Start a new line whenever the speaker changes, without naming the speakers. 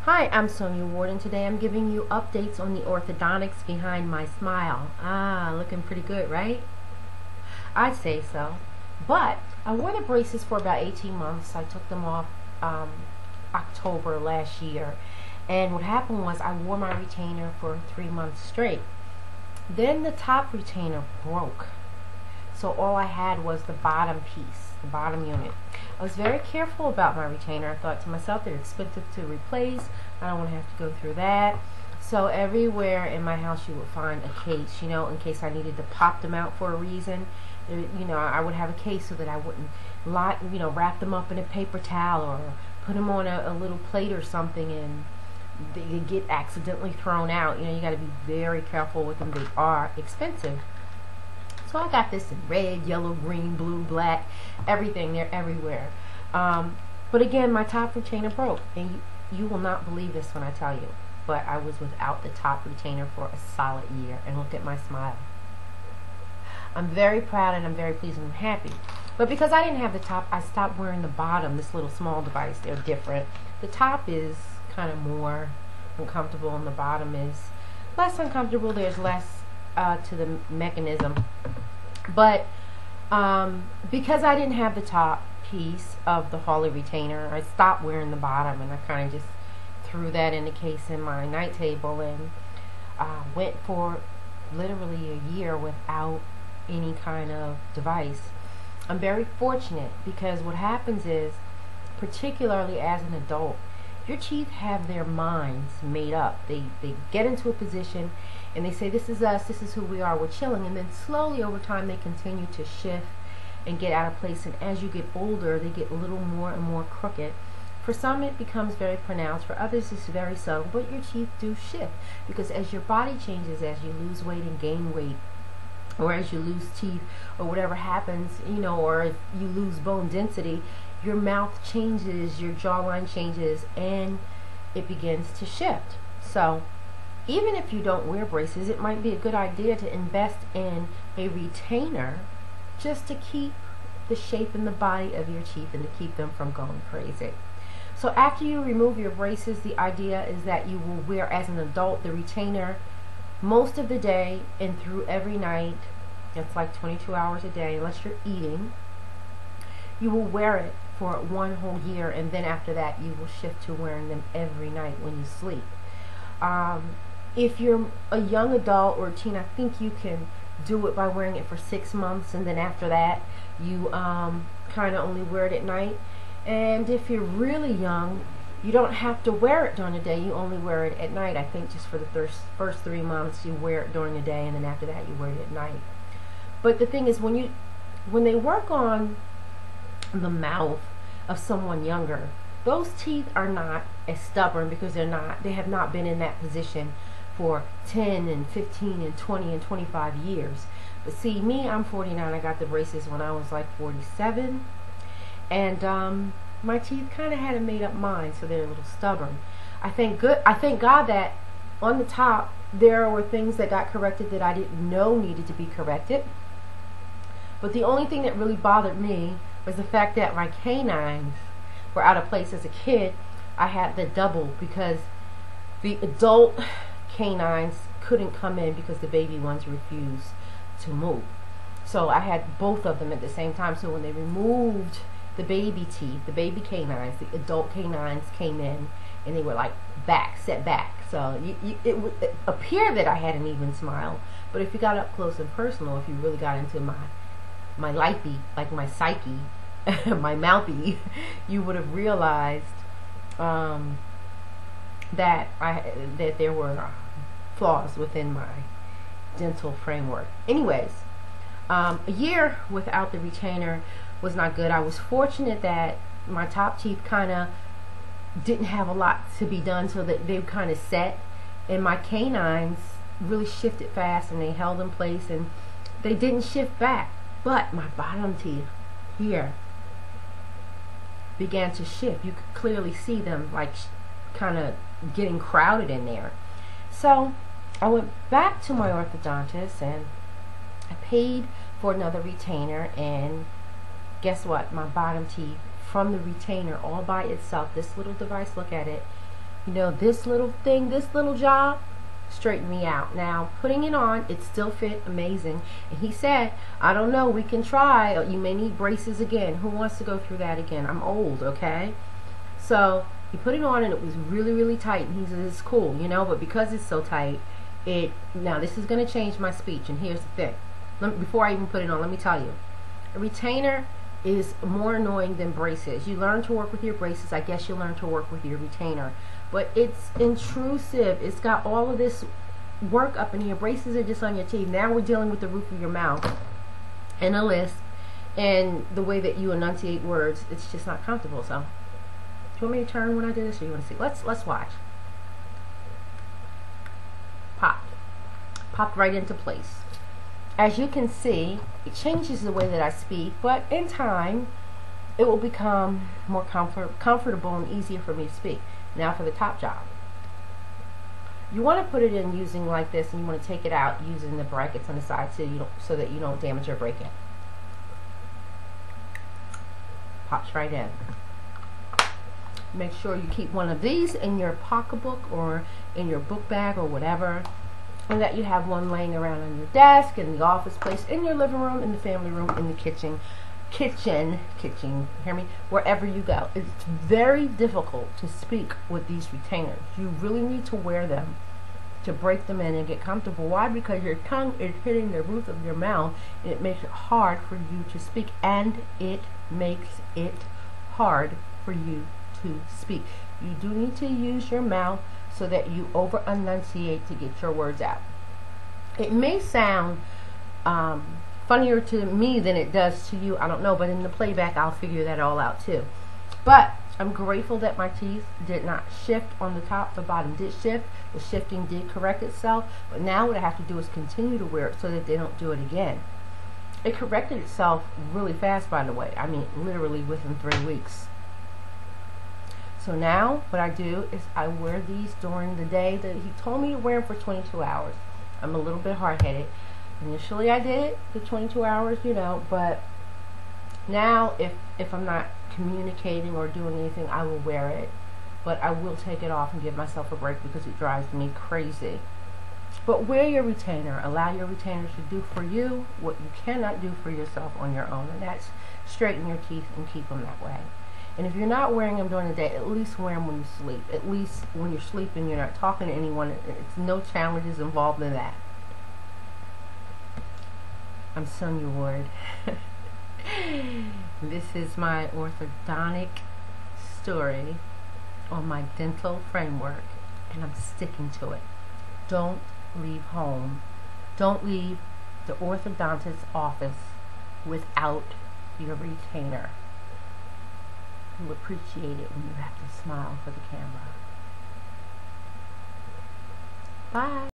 Hi, I'm Sonia Ward, and today I'm giving you updates on the orthodontics behind my smile. Looking pretty good, right? I'd say so. But I wore the braces for about 18 months. I took them off October last year. And what happened was I wore my retainer for 3 months straight. Then the top retainer broke. So all I had was the bottom piece, the bottom unit. I was very careful about my retainer. I thought to myself, they're expensive to replace. I don't want to have to go through that. So everywhere in my house you would find a case, in case I needed to pop them out for a reason. I would have a case so that I wouldn't wrap them up in a paper towel or put them on a little plate or something and they get accidentally thrown out. You got to be very careful with them. They are expensive. So I got this in red, yellow, green, blue, black, everything. They're everywhere. But again, my top retainer broke. And you will not believe this when I tell you. But I was without the top retainer for a solid year. And look at my smile. I'm very proud and I'm very pleased and I'm happy. But because I didn't have the top, I stopped wearing the bottom, this little small device. They're different. The top is kind of more uncomfortable and the bottom is less uncomfortable. There's less to the mechanism. But because I didn't have the top piece of the Hawley Retainer, I stopped wearing the bottom and I kind of just threw that in the case in my night table and went for literally a year without any kind of device. I'm very fortunate because what happens is, particularly as an adult, your teeth have their minds made up. They get into a position and they say, this is us, this is who we are, we're chilling. And then slowly over time they continue to shift and get out of place. And as you get older, they get a little more and more crooked. For some it becomes very pronounced, for others it's very subtle, but your teeth do shift. Because as your body changes, as you lose weight and gain weight, or as you lose teeth, or whatever happens, or if you lose bone density, your mouth changes, your jawline changes, and it begins to shift. So even if you don't wear braces, it might be a good idea to invest in a retainer just to keep the shape and the body of your teeth and to keep them from going crazy. So after you remove your braces, the idea is that you will wear, as an adult, the retainer most of the day and through every night. It's like 22 hours a day, unless you're eating. You will wear it for 1 whole year, and then after that you will shift to wearing them every night when you sleep. If you're a young adult or a teen, I think you can do it by wearing it for 6 months, and then after that you kind of only wear it at night. And if you're really young, you don't have to wear it during the day, you only wear it at night. I think just for the first 3 months you wear it during the day, and then after that you wear it at night. But the thing is, when they work on the mouth of someone younger, those teeth are not as stubborn because they have not been in that position for 10 and 15 and 20 and 25 years. But see, me, I'm 49. I got the braces when I was like 47, and my teeth kind of had a made up mind, so they're a little stubborn. I thank God that on the top there were things that got corrected that I didn't know needed to be corrected. But the only thing that really bothered me was the fact that my canines were out of place. As a kid, I had the double because the adult canines couldn't come in because the baby ones refused to move. So I had both of them at the same time. So when they removed the baby teeth, the baby canines, the adult canines came in and they were like set back. So it would appear that I had an even smile, but if you got up close and personal, if you really got into my lifey, like my psyche, my mouthy, you would have realized that there were flaws within my dental framework. Anyways, a year without the retainer was not good. I was fortunate that my top teeth kind of didn't have a lot to be done, so that they kind of set, and my canines really shifted fast and they held in place and they didn't shift back. But my bottom teeth here began to shift. You could clearly see them like kind of getting crowded in there. So I went back to my orthodontist and I paid for another retainer, and guess what? My bottom teeth from the retainer all by itself, this little device, look at it, you know, this little thing, this little job straightened me out. Now, putting it on, it still fit amazing. And he said, I don't know, we can try. You may need braces again. Who wants to go through that again? I'm old, okay? So he put it on and it was really, really tight. And he said, it's cool, you know, but because it's so tight, now this is going to change my speech. And here's the thing. Before I even put it on, let me tell you. A retainer is more annoying than braces. You learn to work with your braces. I guess you learn to work with your retainer. But it's intrusive. It's got all of this work up in here. Braces are just on your teeth. Now we're dealing with the roof of your mouth and a lisp and the way that you enunciate words. It's just not comfortable. So, do you want me to turn when I do this, or you want to see? Let's watch. Popped right into place. As you can see, it changes the way that I speak, but in time, it will become more comfortable and easier for me to speak. Now for the top job. You want to put it in using like this, and you want to take it out using the brackets on the side so that you don't damage or break it. Pops right in. Make sure you keep one of these in your pocketbook or in your book bag or whatever, and that you have one laying around on your desk, in the office place, in your living room, in the family room, in the kitchen, hear me, wherever you go. It's very difficult to speak with these retainers. You really need to wear them to break them in and get comfortable. Why? Because your tongue is hitting the roof of your mouth, and it makes it hard for you to speak, and it makes it hard for you to speak. You do need to use your mouth so that you over enunciate to get your words out. It may sound funnier to me than it does to you, I don't know, but in the playback I'll figure that all out too. But I'm grateful that my teeth did not shift on the top. The bottom did shift. The shifting did correct itself, but now what I have to do is continue to wear it so that they don't do it again. It corrected itself really fast, by the way. I mean, literally within 3 weeks. So now what I do is I wear these during the day. He told me to wear them for 22 hours. I'm a little bit hard-headed. Initially I did it for 22 hours, you know, but now if I'm not communicating or doing anything, I will wear it. But I will take it off and give myself a break because it drives me crazy. But wear your retainer. Allow your retainer to do for you what you cannot do for yourself on your own, and that's straighten your teeth and keep them that way. And if you're not wearing them during the day, at least wear them when you sleep. At least when you're sleeping, you're not talking to anyone. It's no challenges involved in that. I'm Sonia Ward. This is my orthodontic story on my dental framework, and I'm sticking to it. Don't leave home. Don't leave the orthodontist's office without your retainer. You appreciate it when you have to smile for the camera. Bye.